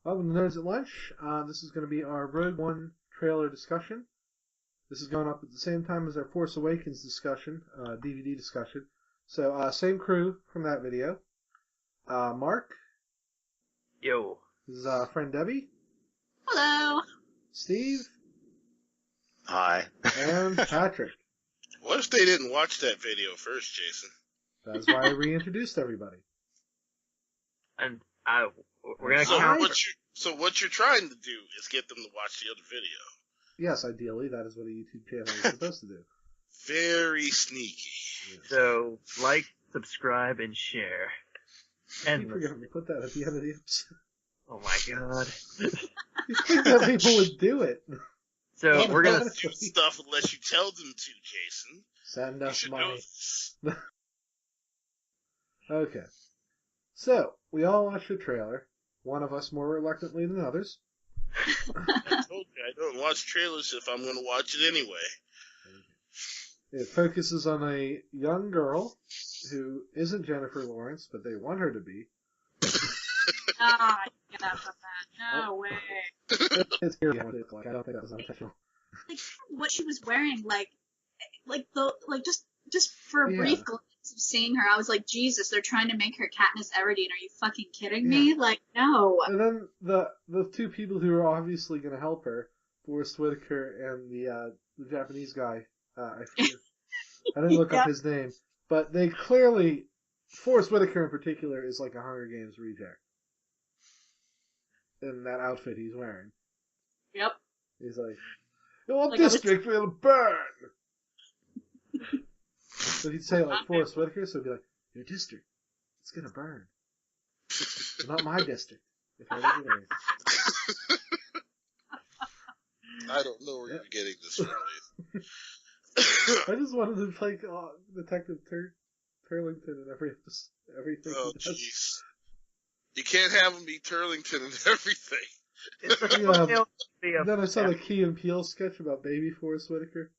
Welcome to Nerds at Lunch. This is going to be our Rogue One trailer discussion. This is going up at the same time as our Force Awakens discussion, DVD discussion. So, same crew from that video. Mark. Yo. This is friend Debbie. Hello. Steve. Hi. And Patrick. What if they didn't watch that video first, Jason? That's why I reintroduced everybody. And we're gonna count. So what you're trying to do is get them to watch the other video. Yes, ideally, that is what a YouTube channel is supposed to do. Very sneaky. Yes. So, like, subscribe, and share. And I forgot to put that at the end of the episode. Oh my god. You think that people would do it? So, we're gonna do stuff unless you tell them to, Jason. Send us money. Okay. So, we all watched the trailer. One of us more reluctantly than others. I told you I don't watch trailers if I'm going to watch it anyway. It focuses on a young girl who isn't Jennifer Lawrence, but they want her to be. Get out of that. No way. It's scary what it looks like. I don't think that was intentional. Like, what she was wearing, just for a brief glimpse of seeing her, I was like, Jesus, they're trying to make her Katniss Everdeen. Are you fucking kidding me? Like, no. And then the two people who are obviously going to help her, Forrest Whitaker and the Japanese guy, I forget. I didn't look up his name, but they clearly, Forrest Whitaker in particular, is like a Hunger Games reject. In that outfit he's wearing. Yep. He's like, your district will burn! So he'd say like Forrest Whitaker, so he'd be like, your district, it's gonna burn. Not my district. If ever it is. I don't know where you're getting this from, I just wanted to play Detective Turlington in everything. Oh, jeez. You can't have him be Turlington and everything. Then I saw the Key and Peele sketch about baby Forrest Whitaker.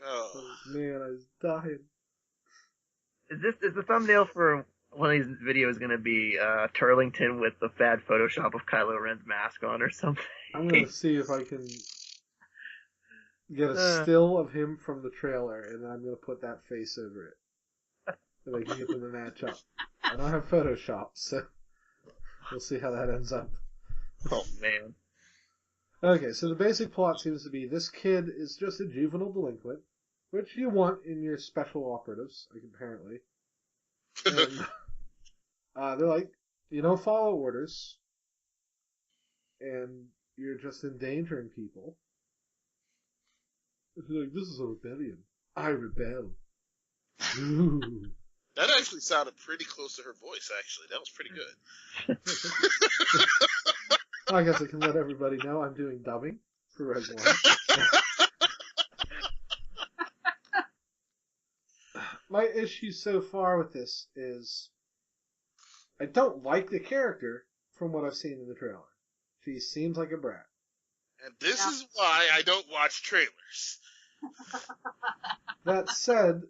Oh. Man, I was dying. Is the thumbnail for one of these videos going to be Turlington with the bad Photoshop of Kylo Ren's mask on or something? I'm going to see if I can get a still of him from the trailer, and then I'm going to put that face over it. So I can get them to match up. I don't have Photoshop, so we'll see how that ends up. Oh, man. Okay, so the basic plot seems to be this kid is just a juvenile delinquent, which you want in your special operatives, like, apparently. And they're like, you don't follow orders, and you're just endangering people. It's like, this is a rebellion. I rebel. Ooh. That actually sounded pretty close to her voice, actually. That was pretty good. I guess I can let everybody know I'm doing dubbing for Rogue One. My issue so far with this is I don't like the character from what I've seen in the trailer. She seems like a brat. And this is why I don't watch trailers. That said,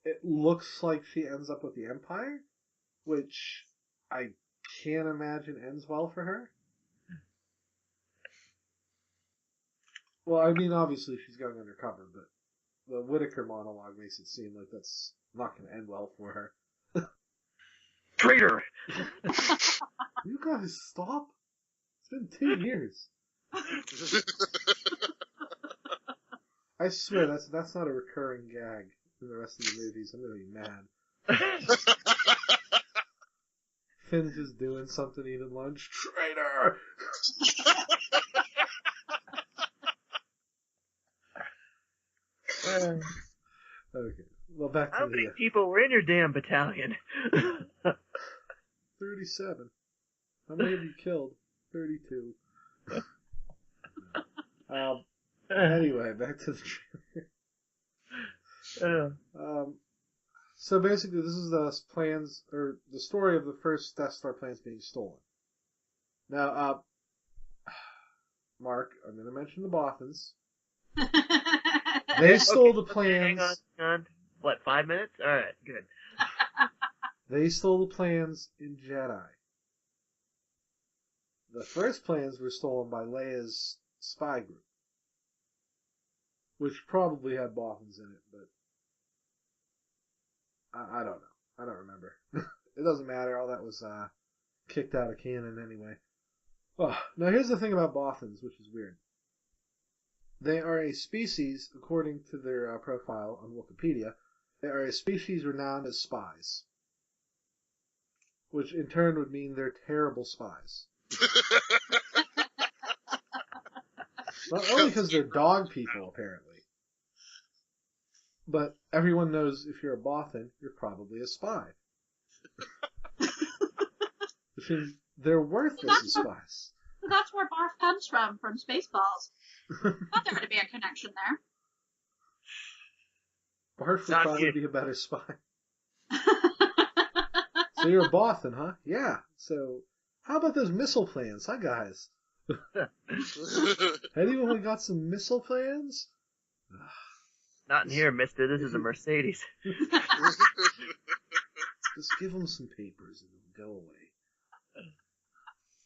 it looks like she ends up with the Empire, which I can't imagine ends well for her. Well, I mean, obviously she's going undercover, but the Whitaker monologue makes it seem like that's not going to end well for her. Traitor! You guys stop? It's been 2 years. I swear that's not a recurring gag in the rest of the movies. I'm gonna be mad. Finn's just doing something eating lunch. Traitor! Okay. Well, back to How many people were in your damn battalion? 37. How many have you killed? 32. Anyway, back to the trailer. So basically, this is the plans, or the story of the first Death Star plans being stolen. Now, Mark, I'm going to mention the Bothans. They stole the plans. Hang on. What, 5 minutes? Alright, good. They stole the plans in Jedi. the first plans were stolen by Leia's spy group, which probably had Bothans in it, but I don't know. I don't remember. It doesn't matter. All that was kicked out of canon anyway. Oh, now here's the thing about Bothans, which is weird. They are a species, according to their profile on Wikipedia, they are a species renowned as spies. Which in turn would mean they're terrible spies. Not only because they're dog people, apparently, but everyone knows if you're a Bothan, you're probably a spy. Which means they're worthless as spies. That's where Barf comes from Spaceballs. Thought there would be a connection there. Barf would probably be a better spy. So you're a Bothan, huh? Yeah. So how about those missile plans, huh, guys? Anyone got some missile plans? Not in here, mister. This is a Mercedes. Just give them some papers and they'll go away.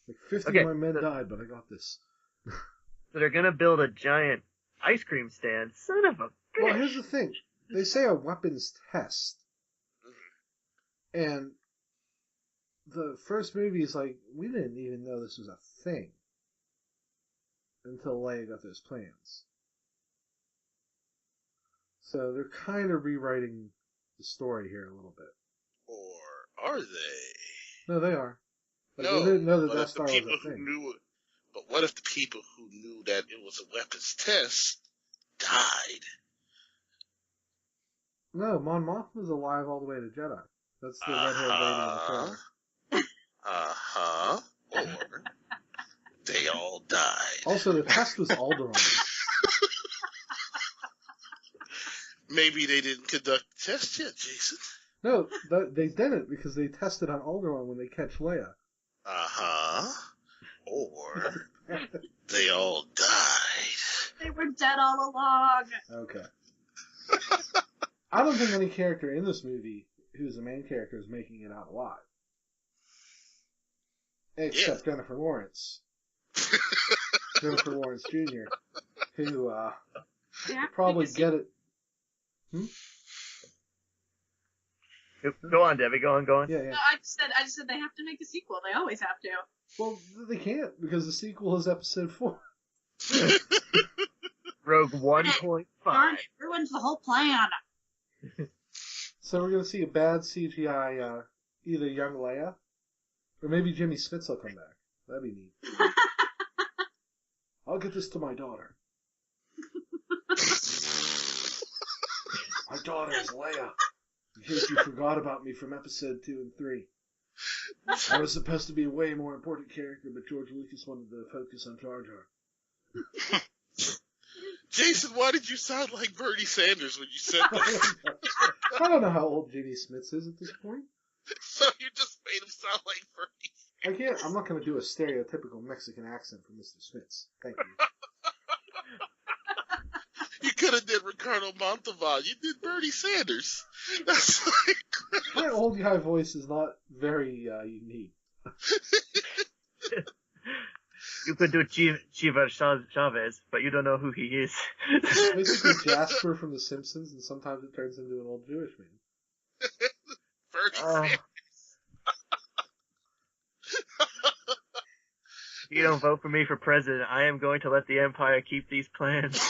Like 50 of my men died, but I got this. So they're gonna build a giant ice cream stand. Son of a bitch. Well, here's the thing. They say a weapons test. And the first movie is like, we didn't even know this was a thing. Until Leia got those plans. So they're kind of rewriting the story here a little bit. Or are they? No, they are. Like, No, they didn't know that but that if the star was people a who thing. knew it, but what if the people who knew that it was a weapons test died? No, Mon Mothma's alive all the way to Jedi. That's the red-haired lady in the trailer. Uh-huh. Or they all died. Also, the test was Alderaan. Maybe they didn't conduct the test yet, Jason. No, they didn't because they tested on Alderaan when they catch Leia. Uh-huh. Or they all died. They were dead all along. Okay. I don't think any character in this movie who's the main character is making it out alive. Except Jennifer Lawrence. Jennifer Lawrence Jr., who probably get it. Go on, Debbie. Go on. Yeah. No, I just said they have to make a sequel. They always have to. Well, they can't because the sequel is Episode 4. Rogue 1.5. Darn it, ruins the whole plan. So we're gonna see a bad CGI, either young Leia, or maybe Jimmy Smits will come back. That'd be neat. I'll get this to my daughter. My daughter is Leia. In case you forgot about me from Episode 2 and 3. I was supposed to be a way more important character, but George Lucas wanted to focus on Jar Jar. Jason, why did you sound like Bernie Sanders when you said that? I don't know how old Jimmy Smits is at this point. So you just made him sound like Bernie Sanders. I'm not going to do a stereotypical Mexican accent for Mr. Smits. Thank you. You could have did Ricardo Montalban. You did Bernie Sanders. That's like... My old guy voice is not very unique. You could do Chiva Chavez, but you don't know who he is. Basically Jasper from The Simpsons, and sometimes it turns into an old Jewish man. Bernie Sanders. You don't vote for me for president, I am going to let the Empire keep these plans.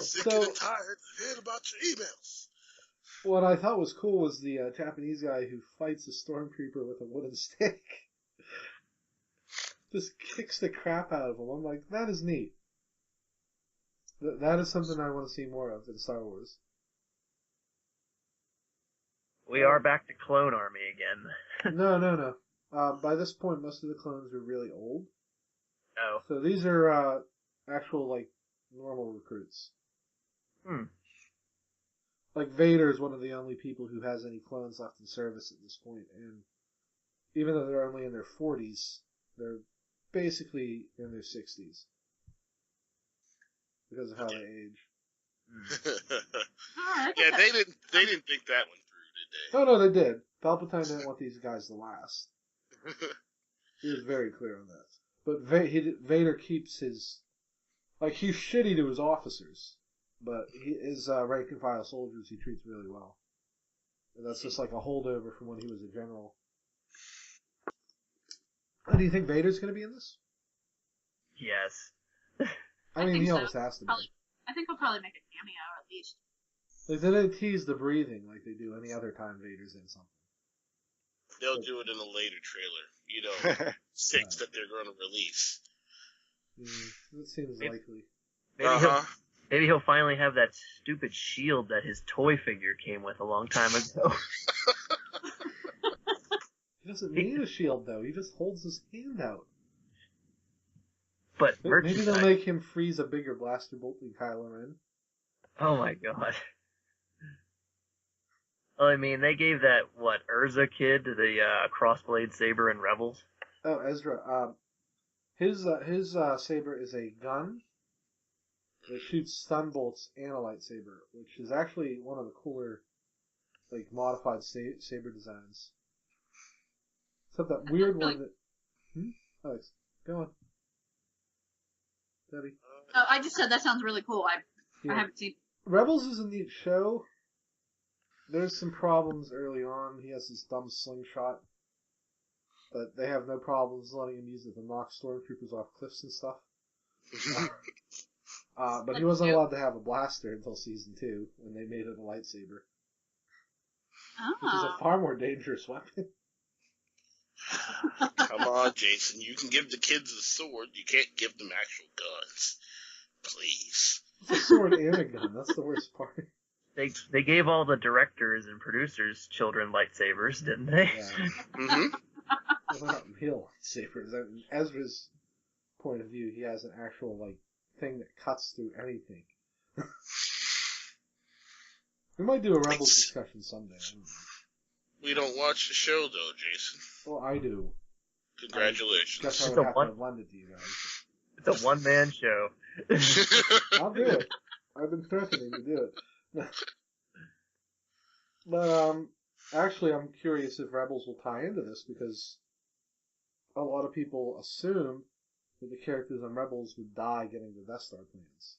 Sick and tired of hearing about your emails. What I thought was cool was the Japanese guy who fights a stormtrooper with a wooden stick. Just kicks the crap out of him. I'm like, that is neat. That is something I want to see more of in Star Wars. We are back to Clone Army again. No. By this point, most of the clones are really old. Oh. So these are actual, like, normal recruits. Like, Vader is one of the only people who has any clones left in service at this point, and even though they're only in their 40s, they're basically in their 60s. Because of how they age. Yeah, they didn't think that one through, did they? Oh, no, they did. Palpatine didn't want these guys to last. He was very clear on that. But Vader keeps his... Like, he's shitty to his officers, but his rank and file soldiers he treats really well. And that's just like a holdover from when he was a general. Do you think Vader's going to be in this? Yes. I mean, think he so. almost has to be. I think he'll probably make a cameo at least. Like, they don't tease the breathing like they do any other time Vader's in something. They'll do it in a later trailer. You know, 6 that they're going to release. That seems likely. Maybe he'll finally have that stupid shield that his toy figure came with a long time ago. He doesn't need a shield, though. He just holds his hand out. But Maybe they'll make him freeze a bigger blaster bolt than Kylo Ren. Oh my god. Well, I mean, they gave that, Urza kid the crossblade saber in Rebels? Oh, Ezra. His saber is a gun that shoots stun bolts and a lightsaber, which is actually one of the cooler, like, modified saber designs. Except that weird one that... Alex, go on. Debbie. Oh, I just said that sounds really cool. I haven't seen. Rebels is a neat show. There's some problems early on. He has this dumb slingshot, but they have no problems letting him use it to knock stormtroopers off cliffs and stuff. But he wasn't allowed to have a blaster until season 2 when they made it a lightsaber, which is a far more dangerous weapon. Come on, Jason. You can give the kids a sword. You can't give them actual guns. Please. It's a sword and a gun. That's the worst part. They gave all the directors and producers children lightsabers, didn't they? Yeah. Mm-hmm. Well, they're not real lightsabers. In Ezra's point of view, he has an actual, like, thing that cuts through anything. We might do a Rebels discussion someday. We don't watch the show, though, Jason. Well, I do. Congratulations. I guess I would have to lend it to you guys. It's a one-man show. I'll do it. I've been threatening to do it. But, actually, I'm curious if Rebels will tie into this, because a lot of people assume that the characters on Rebels would die getting the Death Star plans.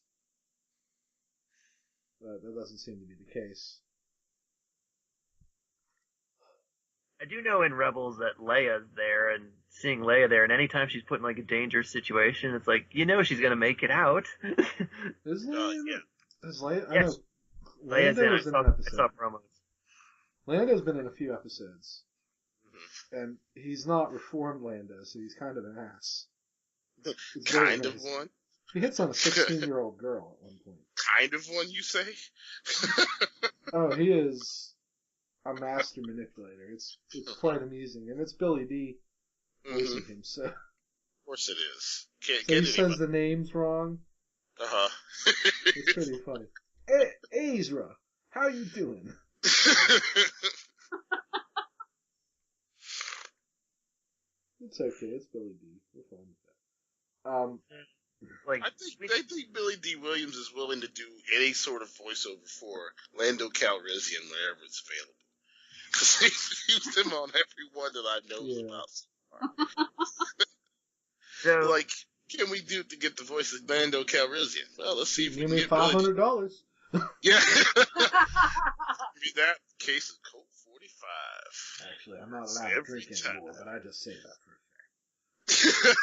But that doesn't seem to be the case. I do know in Rebels that Leia's there, and seeing Leia there, and anytime she's put in, like, a dangerous situation, it's like, she's gonna make it out. Is Leia? Yeah. Is Leia? Yes. I know. Leia's in. Lando's in an episode. I saw promos. Lando's been in a few episodes. And he's not reformed Lando, so he's kind of an ass. Kind of one? He hits on a 16-year-old girl at one point. Kind of one, you say? Oh, he is a master manipulator. It's quite amusing, and it's Billy D voicing him, so... Of course it is. Can't so get he says the names wrong. Uh-huh. It's pretty funny. Ezra, how you doing? It's okay, it's Billy D. We're fine with that. I think Billy D. Williams is willing to do any sort of voiceover for Lando Calrissian whenever it's available. Because they've used him on every one that I know about so far. So, like, can we do to get the voice of Lando Calrissian? Well, let's see if we give can me get $500. Yeah. Maybe that case of Colt 45. Actually, I'm not allowed to drink anymore, but I just say that for a fact.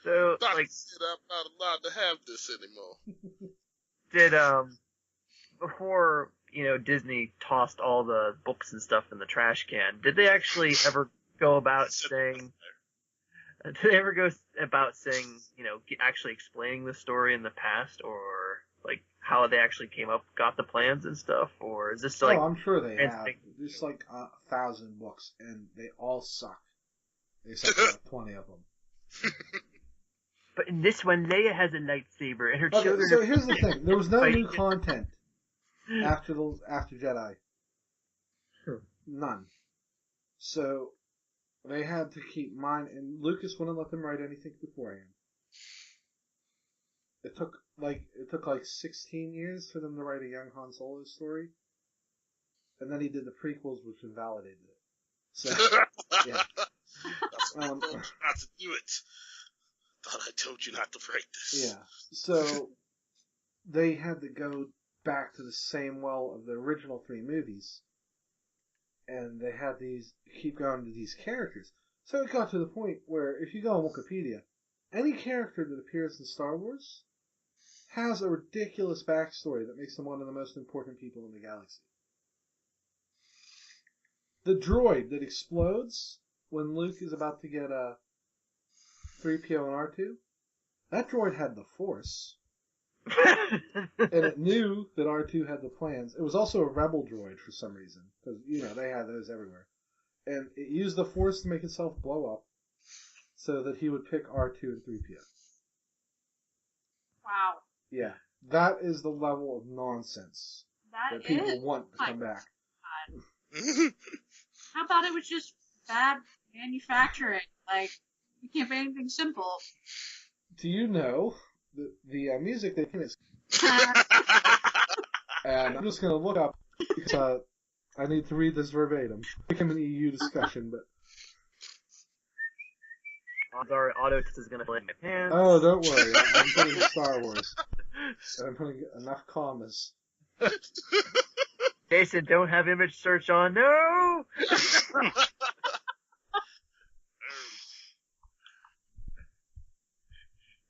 So, Doc like, said I'm not allowed to have this anymore. did, before, Disney tossed all the books and stuff in the trash can, did they actually ever go about saying, actually explaining the story in the past, or, like, how they actually got the plans and stuff, or is this like... Oh, I'm sure they have. There's like 1,000 books, and they all suck. Except for like 20 of them. But in this one, Leia has a lightsaber, and her Okay, children... so here's the thing. There was no new content after Jedi. None. So, they had to keep mine, and Lucas wouldn't let them write anything beforehand. It took like 16 years for them to write a young Han Solo story, and then he did the prequels, which invalidated it. So, yeah. That's why I told you not to do it. Thought I told you not to break this. Yeah. So, they had to go back to the same well of the original 3 movies. And they had keep going to these characters. So it got to the point where, if you go on Wikipedia, any character that appears in Star Wars has a ridiculous backstory that makes them one of the most important people in the galaxy. The droid that explodes when Luke is about to get 3PO and R2, that droid had the Force. And it knew that R2 had the plans. It was also a rebel droid for some reason, because, they had those everywhere. And it used the Force to make itself blow up so that he would pick R2 and 3PO. Wow. Yeah. That is the level of nonsense that people want to come back. How about it was just bad manufacturing? Like, you can't make anything simple. Do you know the music they play is... And I'm just going to look up, because I need to read this verbatim. It became an EU discussion, but... Sorry, Autotist is going to play my pants. Oh, don't worry. I'm putting Star Wars. And I'm putting enough commas. Jason, don't have image search on. No!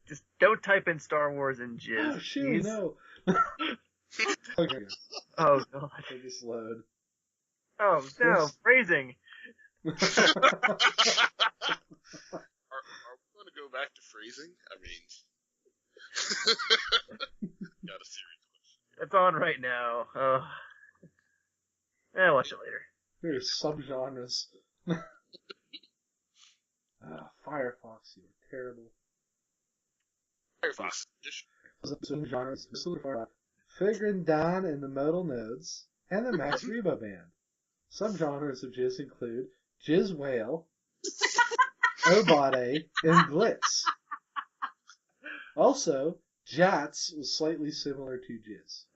Just don't type in Star Wars and Jizz. Oh, shoot, no. Okay. Oh, God. Take this load. Oh, no. Phrasing. Are we going to go back to phrasing? I mean, got a serious question. It's on right now. I'll watch it later. There's subgenres. Firefox, you were terrible. Firefox. Genres Figuring down in the modal nodes and the Max Rebo band. Subgenres of Jizz include Jizz Wail, Obade, and Glitz. Also, Jats was slightly similar to Jizz.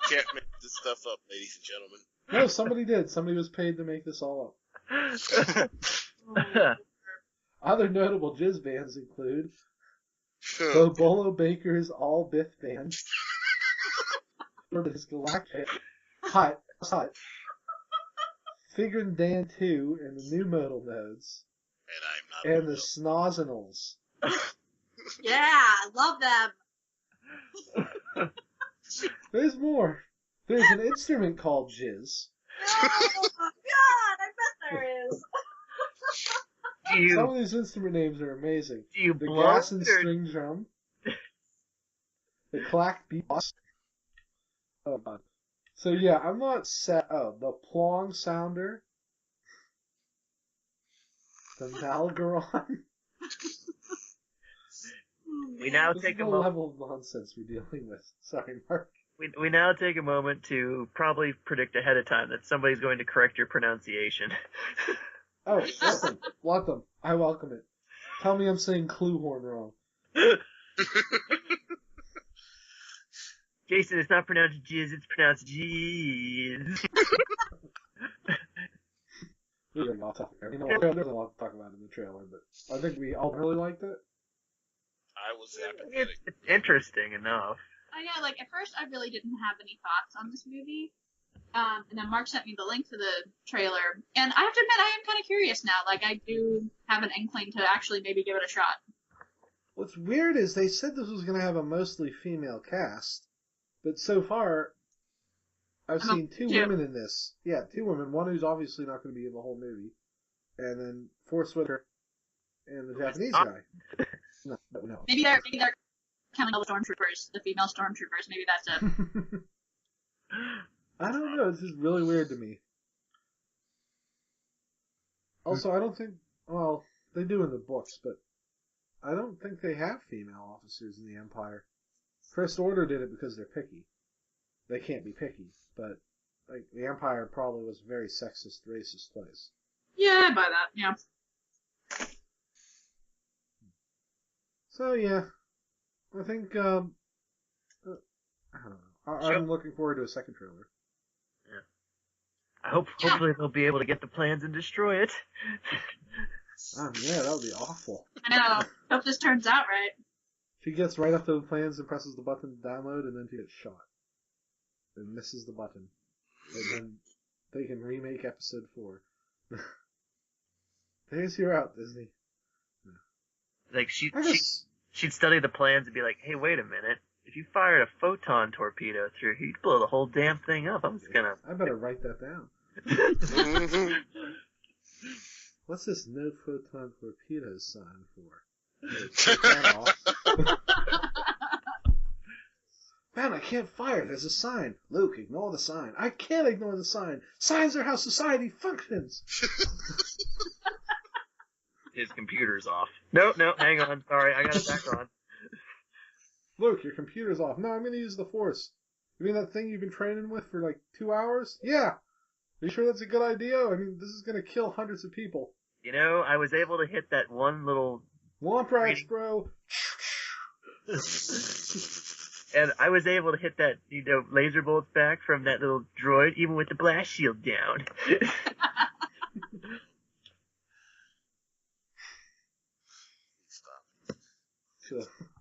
Can't make this stuff up, ladies and gentlemen. No, somebody did. Somebody was paid to make this all up. Other notable Jizz bands include Bobolo Baker's All Biff Band, his Galactic, Hut, Figuring Dan 2 and the New Modal Nodes, and the Snozzles. Yeah, I love them. There's more. There's an instrument called Jizz. Oh, God, I bet there is. Some of these instrument names are amazing. The gas and string drum. The clack beatbox. Oh, God. So, yeah, I'm not set. Oh, the plong sounder. The Malgaron. We now This take is a the moment. level of nonsense we're dealing with. Sorry, Mark. We now take a moment to probably predict ahead of time that somebody's going to correct your pronunciation. Oh, let them. I welcome it. Tell me I'm saying Cluehorn wrong. Jason, it's not pronounced Jizz, it's pronounced Jizz. There's a lot to talk about in the trailer, but I think we all really liked it. I was apathetic. It's interesting enough. Yeah, like, at first I really didn't have any thoughts on this movie. And then Mark sent me the link to the trailer. And I have to admit, I am kind of curious now. Like, I do have an inkling to actually maybe give it a shot. What's weird is they said this was going to have a mostly female cast, but so far, I've seen two women in this. Yeah, 2 women. One who's obviously not going to be in the whole movie, and then Forrest Whitaker and the Japanese guy. No. Maybe they're counting all the stormtroopers, the female stormtroopers. Maybe that's it. I don't know. This is really weird to me. Also, I don't think... Well, they do in the books, but I don't think they have female officers in the Empire. First Order did it because they're picky. They can't be picky, but like the Empire probably was a very sexist, racist place. Yeah, I buy that, yeah. So, yeah. I think, I don't know. I'm looking forward to a second trailer. Hopefully they'll be able to get the plans and destroy it. Oh, yeah, that would be awful. I know. Hope this turns out right. She gets right up to the plans and presses the button to download, and then she gets shot. And misses the button. And then they can remake episode 4. There's your out, Disney. Like, she'd study the plans and be like, hey, wait a minute. If you fired a photon torpedo through here, you'd blow the whole damn thing up. I'm just gonna... I better write that down. What's this no photon torpedo sign for? Take that off. Man, I can't fire. There's a sign. Luke, ignore the sign. I can't ignore the sign. Signs are how society functions. His computer's off. No, hang on. Sorry, I got it back on. Luke, your computer's off. No, I'm going to use the Force. You mean that thing you've been training with for like 2 hours? Yeah. Are you sure that's a good idea? I mean, this is going to kill hundreds of people. You know, I was able to hit that one little... Womp rats, bro. And I was able to hit that, laser bolts back from that little droid, even with the blast shield down.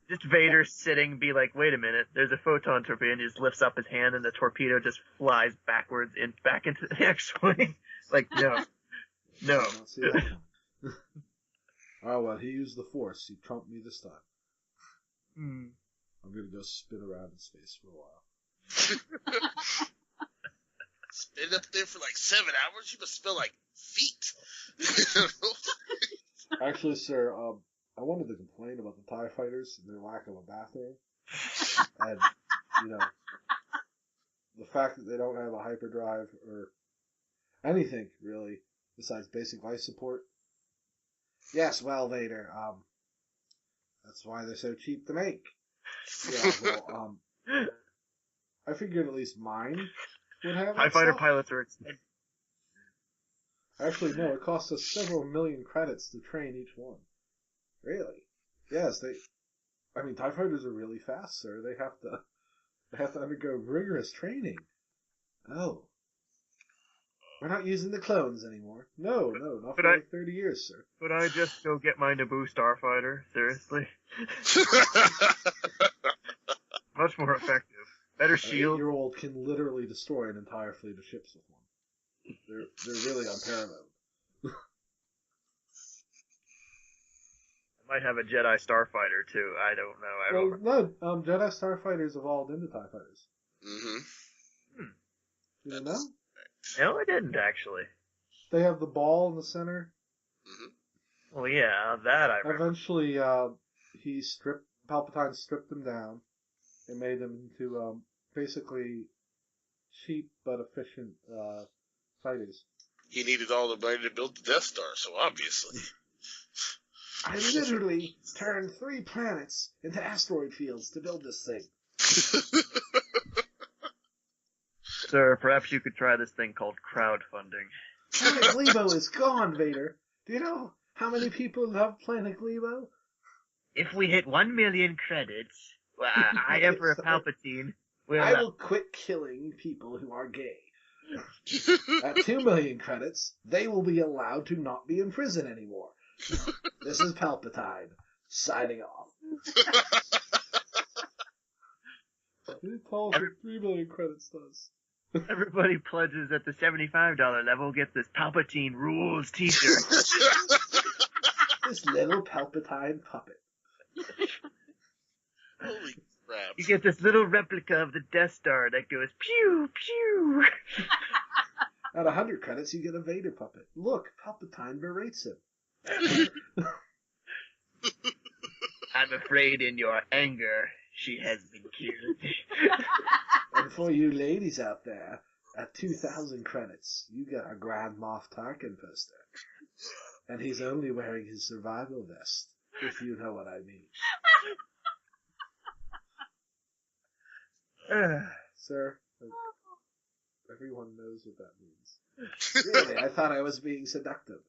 Just Vader sitting, be like, wait a minute, there's a photon torpedo, and he just lifts up his hand, and the torpedo just flies backwards back into the X-Wing. Like, no. Oh, well, he used the Force. He trumped me this time. Hmm. I'm going to go spin around in space for a while. Spin up there for like 7 hours? You must smell like feet. Actually, sir, I wanted to complain about the TIE fighters and their lack of a bathroom. And, the fact that they don't have a hyperdrive or anything, really, besides basic life support. Yes, well, Vader, that's why they're so cheap to make. Yeah, well, I figured at least mine would have TIE fighter pilots are expensive. Actually, no, it costs us several million credits to train each one. Really? Yes, TIE fighters are really fast, sir. They have to undergo rigorous training. Oh. We're not using the clones anymore. No, not for like 30 years, sir. Could I just go get my Naboo starfighter? Seriously? Much more effective. Better shield. An 8-year-old can literally destroy an entire fleet of ships with one. They're really unparalleled. I might have a Jedi starfighter too. I don't know. No, Jedi starfighters evolved into TIE fighters. Mm-hmm. You didn't know? No, I didn't actually. They have the ball in the center. Mm-hmm. Well, yeah, that I remember. Eventually, Palpatine stripped them down and made them into basically cheap but efficient fighters. He needed all the money to build the Death Star, so obviously. I literally turned 3 planets into asteroid fields to build this thing. Sir, perhaps you could try this thing called crowdfunding. Planet Glebo is gone, Vader. Do you know how many people love Planet Glebo? If we hit 1 million credits, I, Emperor Palpatine, I will quit killing people who are gay. At 2 million credits, they will be allowed to not be in prison anymore. This is Palpatine, signing off. Who tells what 3 million credits does? Everybody pledges at the $75 level gets this Palpatine Rules t-shirt. This little Palpatine puppet. Holy crap. You get this little replica of the Death Star that goes pew, pew. At 100 credits, you get a Vader puppet. Look, Palpatine berates him. I'm afraid in your anger, she has been killed. And for you ladies out there, at 2,000 credits, you get a Grand Moff Tarkin poster. And he's only wearing his survival vest, if you know what I mean. Sir, everyone knows what that means. Really, I thought I was being seductive.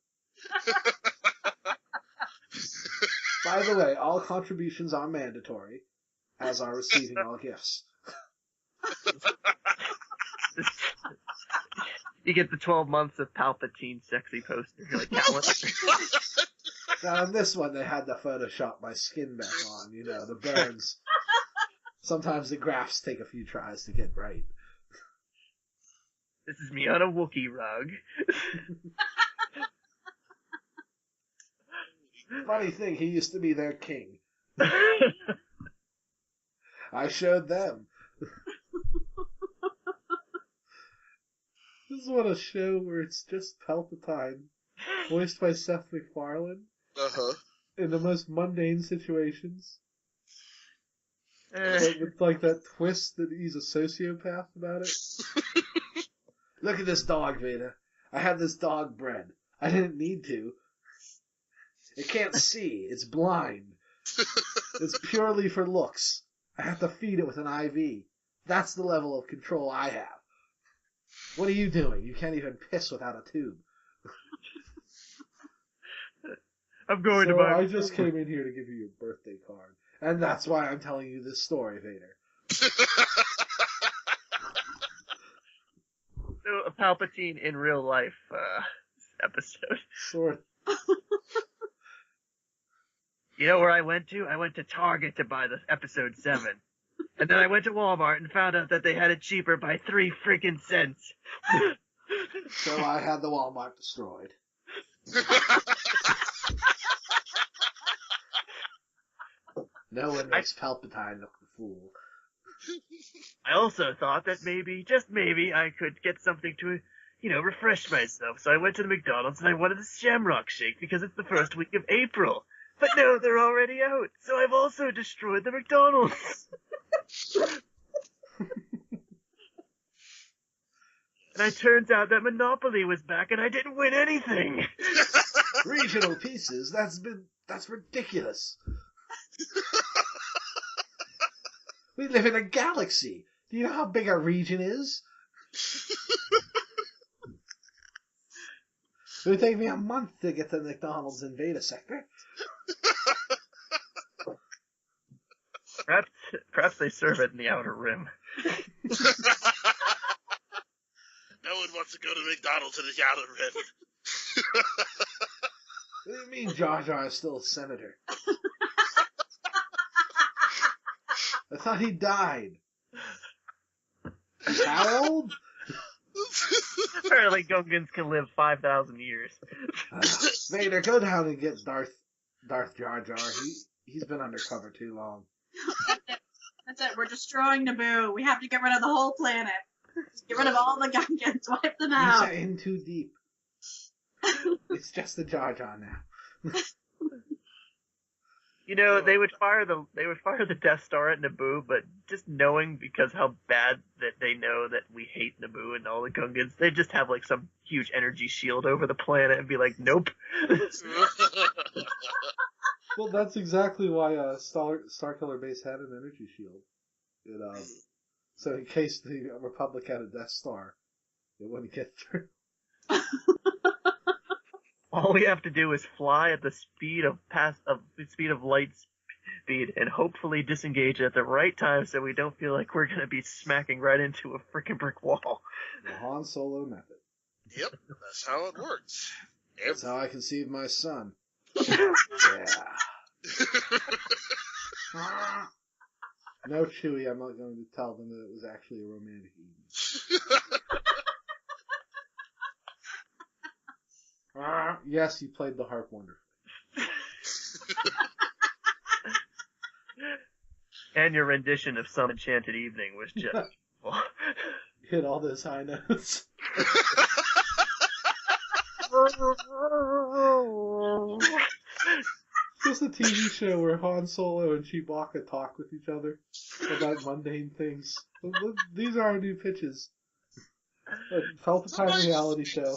By the way, all contributions are mandatory, as are receiving all gifts. You get the 12 months of Palpatine sexy poster, like calendar. Now, in this one, they had to Photoshop my skin back on, the burns. Sometimes the graphs take a few tries to get right. This is me on a Wookiee rug. Funny thing, he used to be their king. I showed them. This is what a show where it's just Palpatine, voiced by Seth MacFarlane, in the most mundane situations. But with like that twist that he's a sociopath about it. Look at this dog, Vader. I had this dog bred. I didn't need to. It can't see. It's blind. It's purely for looks. I have to feed it with an IV. That's the level of control I have. What are you doing? You can't even piss without a tube. I'm going to buy. I just came in here to give you your birthday card. And that's why I'm telling you this story, Vader. So, a Palpatine in real life episode. Sort. You know where I went to? I went to Target to buy the episode 7. And then I went to Walmart and found out that they had it cheaper by 3 freaking cents. So I had the Walmart destroyed. No one makes Palpatine look the fool. I also thought that maybe, just maybe, I could get something to, refresh myself. So I went to the McDonald's and I wanted a Shamrock Shake because it's the first week of April. But no, they're already out. So I've also destroyed the McDonald's. And it turns out that Monopoly was back and I didn't win anything. Regional pieces? That's ridiculous. We live in a galaxy. Do you know how big a region is? It would take me a month to get to McDonald's in Veda Sector. Perhaps they serve it in the Outer Rim. No one wants to go to McDonald's in the Outer Rim. What do you mean Jar Jar is still a senator? I thought he died. How old? Apparently Gungans can live 5,000 years. Vader, go down and get Darth Jar Jar. He's been undercover too long. That's it. We're destroying Naboo. We have to get rid of the whole planet. Just get rid of all the Gungans. Wipe them out. He's in too deep. It's just the Jar Jar now. They would fire the Death Star at Naboo, but just knowing because how bad that they know that we hate Naboo and all the Gungans, they just have like some huge energy shield over the planet and be like, nope. Well, that's exactly why Starkiller Base had an energy shield. So in case the Republic had a Death Star, it wouldn't get through. All we have to do is fly at the speed of light speed and hopefully disengage at the right time so we don't feel like we're going to be smacking right into a freaking brick wall. The Han Solo method. Yep, that's how it works. That's how I conceived my son. Yeah. No, Chewie, I'm not going to tell them that it was actually a romantic evening. Yes, you played the harp wonderfully. And your rendition of Some Enchanted Evening was just... Hit all those high notes. Just a TV show where Han Solo and Chewbacca talk with each other about mundane things. These are our new pitches. A Palpatine reality show.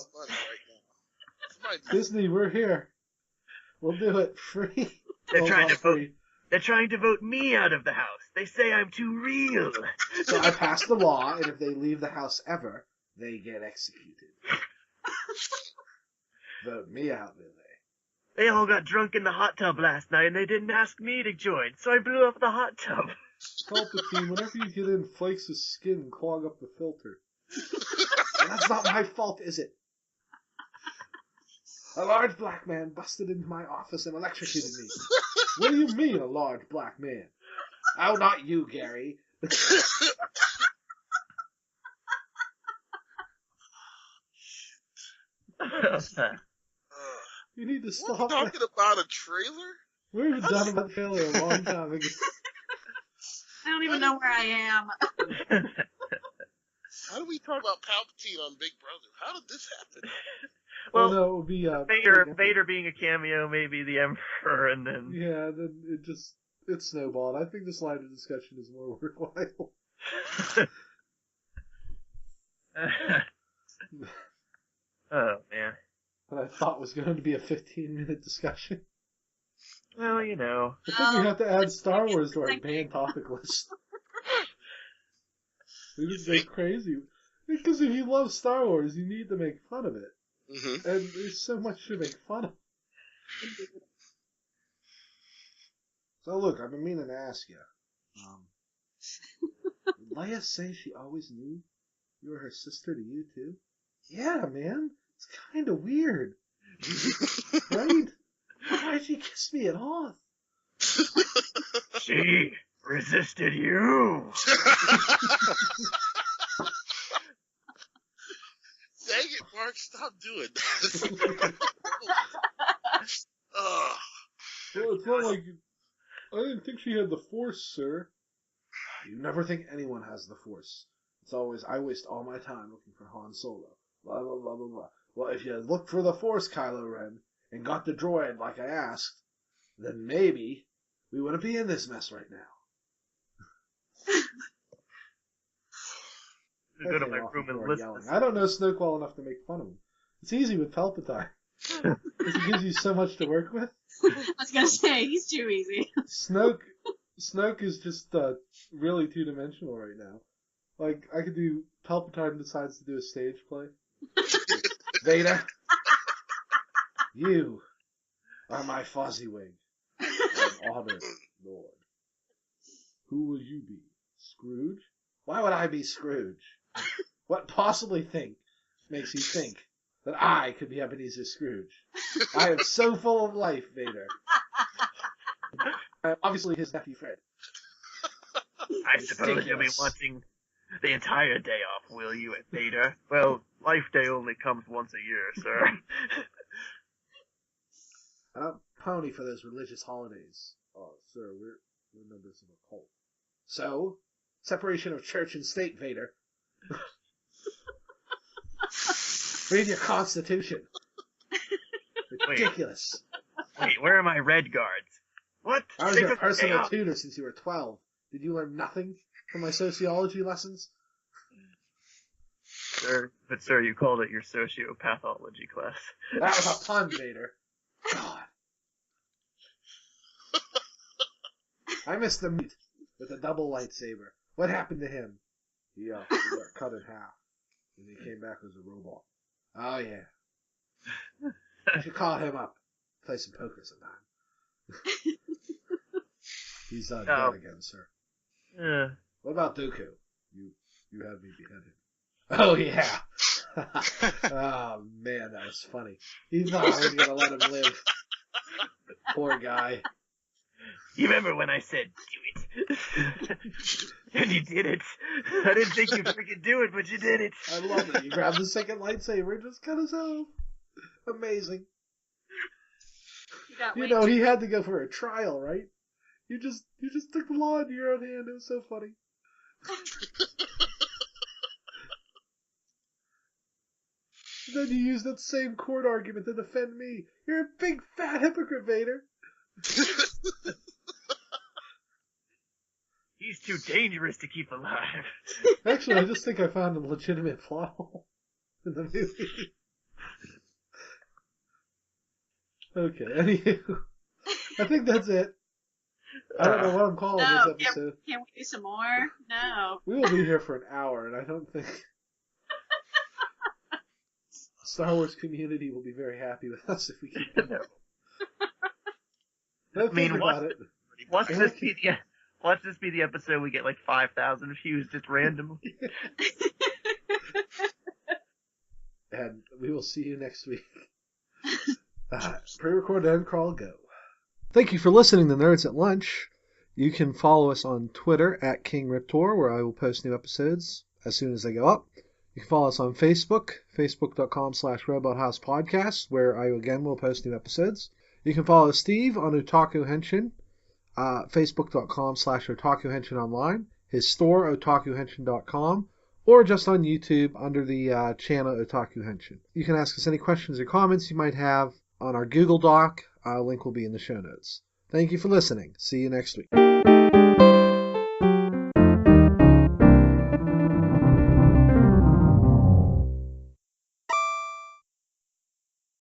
Disney, we're here. We'll do it free. They're trying to vote me out of the house. They say I'm too real. So I passed the law, and if they leave the house ever, they get executed. Vote me out, will they? They all got drunk in the hot tub last night, and they didn't ask me to join, so I blew up the hot tub. Palpatine, whenever you get in, flakes of skin clog up the filter. That's not my fault, is it? A large black man busted into my office and electrocuted me. What do you mean, a large black man? Oh, not you, Gary. You need to stop. What, talking about a trailer? We've done about trailer a long time ago. I don't even know where I am. How do we talk about Palpatine on Big Brother? How did this happen? Well, no, it would be Vader being a cameo, maybe the Emperor, and then then it snowballed. I think this line of discussion is more worthwhile. Oh man. What I thought was going to be a 15-minute discussion. Well, you know. I think we have to add Star Wars to our banned topic list. We just go crazy. Because if you love Star Wars, you need to make fun of it. Mm-hmm. And there's so much to make fun of. So look, I've been meaning to ask you. Did Leia say she always knew you were her sister to you too? Yeah, man. It's kind of weird. Right? Why'd she kiss me at all? She resisted you. Dang it, Mark, stop doing that. Well, it's not like... I didn't think she had the Force, sir. You never think anyone has the Force. It's always, I waste all my time looking for Han Solo. Blah, blah, blah, blah, blah. Well, if you had looked for the Force, Kylo Ren, and got the droid like I asked, then maybe we wouldn't be in this mess right now. Go to my room and listen. I don't know Snoke well enough to make fun of him. It's easy with Palpatine. Because he gives you so much to work with. I was gonna say, he's too easy. Snoke is just really two-dimensional right now. Like, I could do... Palpatine decides to do a stage play. Vader, you are my Fozzywig. I'm honored, Lord. Who will you be? Scrooge? Why would I be Scrooge? What possibly makes you think that I could be Ebenezer Scrooge? I am so full of life, Vader. I'm obviously his nephew Fred. I suppose you'll be wanting the entire day off, will you, at Vader? Well, Life Day only comes once a year, sir. I don't pony for those religious holidays. Oh, sir, we're members of a cult. So, separation of church and state, Vader. Read your Constitution. Ridiculous. Wait, where are my red guards? What? I was your personal tutor since you were 12. Did you learn nothing from my sociology lessons? Sir, you called it your sociopathology class. That was a pun, Vader. God. I missed the meat with a double lightsaber. What happened to him? He got cut in half, and he came back as a robot. Oh, yeah. You should call him up. Play some poker sometime. He's dead again, sir. What about Dooku? You had me beheaded. Oh, yeah. Oh, man, that was funny. He thought I was going to let him live. Poor guy. You remember when I said, do it? And you did it. I didn't think you'd freaking do it, but you did it. I love it. You grabbed the second lightsaber and just cut us off. Amazing. You know, he had to go for a trial, right? You just took the law into your own hand. It was so funny. Then you used that same court argument to defend me. You're a big fat hypocrite, Vader. He's too dangerous to keep alive. Actually, I just think I found a legitimate plot hole in the movie. Okay, anywho. I think that's it. I don't know what I'm calling this episode. Can we do some more? No. We will be here for an hour, and I don't think Star Wars community will be very happy with us if we keep going. No. Think about it. Watch this be the episode we get like 5,000 views just randomly. And we will see you next week. Pre-recorded end crawl, go. Thank you for listening to Nerds at Lunch. You can follow us on Twitter at KingRiptor, where I will post new episodes as soon as they go up. You can follow us on Facebook, facebook.com/RobotHousePodcast, where I again will post new episodes. You can follow Steve on Otaku Henshin, facebook.com/Otaku Henshin online, his store, otakuhenshin.com, or just on YouTube under the channel Otaku Henshin. You can ask us any questions or comments you might have on our Google Doc. Link will be in the show notes. Thank you for listening. See you next week.